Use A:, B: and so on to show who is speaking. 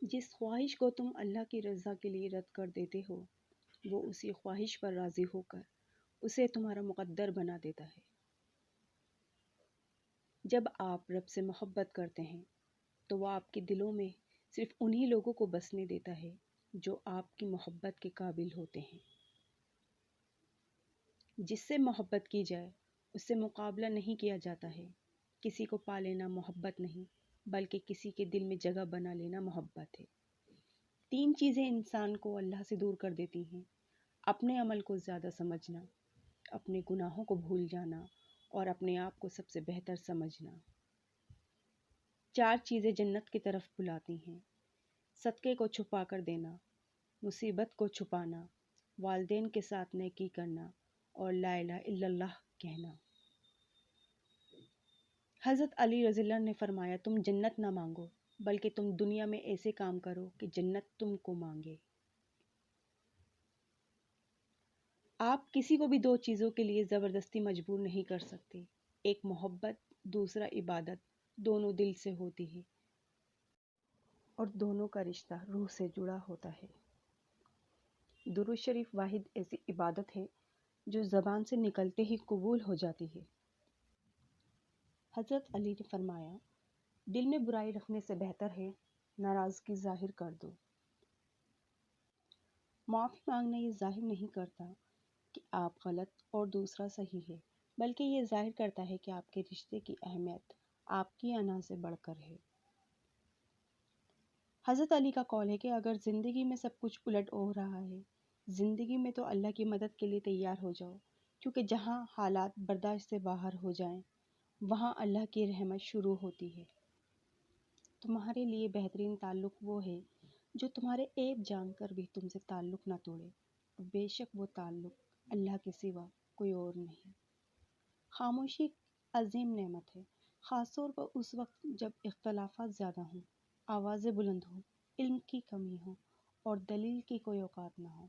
A: جس خواہش کو تم اللہ کی رضا کے لیے رد کر دیتے ہو وہ اسی خواہش پر راضی ہو کر اسے تمہارا مقدر بنا دیتا ہے۔ جب آپ رب سے محبت کرتے ہیں تو وہ آپ کے دلوں میں صرف انہی لوگوں کو بسنے دیتا ہے جو آپ کی محبت کے قابل ہوتے ہیں۔ جس سے محبت کی جائے اس سے مقابلہ نہیں کیا جاتا ہے۔ کسی کو پا لینا محبت نہیں بلکہ کسی کے دل میں جگہ بنا لینا محبت ہے۔ 3 چیزیں انسان کو اللہ سے دور کر دیتی ہیں: اپنے عمل کو زیادہ سمجھنا، اپنے گناہوں کو بھول جانا اور اپنے آپ کو سب سے بہتر سمجھنا۔ 4 چیزیں جنت کی طرف بلاتی ہیں: صدقے کو چھپا کر دینا، مصیبت کو چھپانا، والدین کے ساتھ نیکی کرنا اور لا الہ الا اللہ کہنا۔ حضرت علی رضی اللہ عنہ نے فرمایا، تم جنت نہ مانگو بلکہ تم دنیا میں ایسے کام کرو کہ جنت تم کو مانگے۔ آپ کسی کو بھی 2 چیزوں کے لیے زبردستی مجبور نہیں کر سکتے: ایک محبت، دوسرا عبادت۔ دونوں دل سے ہوتی ہے اور دونوں کا رشتہ روح سے جڑا ہوتا ہے۔ درود شریف واحد ایسی عبادت ہے جو زبان سے نکلتے ہی قبول ہو جاتی ہے۔ حضرت علی نے فرمایا، دل میں برائی رکھنے سے بہتر ہے ناراضگی ظاہر کر دو۔ معافی مانگنا یہ ظاہر نہیں کرتا کہ آپ غلط اور دوسرا صحیح ہے، بلکہ یہ ظاہر کرتا ہے کہ آپ کے رشتے کی اہمیت آپ کی انا سے بڑھ کر ہے۔ حضرت علی کا قول ہے کہ اگر زندگی میں سب کچھ الٹ ہو رہا ہے، زندگی میں تو اللہ کی مدد کے لیے تیار ہو جاؤ، کیونکہ جہاں حالات برداشت سے باہر ہو جائیں وہاں اللہ کی رحمت شروع ہوتی ہے۔ تمہارے لیے بہترین تعلق وہ ہے جو تمہارے عیب جان کر بھی تم سے تعلق نہ توڑے، اور بے شک وہ تعلق اللہ کے سوا کوئی اور نہیں۔ خاموشی عظیم نعمت ہے، خاص طور پر اس وقت جب اختلافات زیادہ ہوں، آوازیں بلند ہوں، علم کی کمی ہو اور دلیل کی کوئی اوقات نہ ہو۔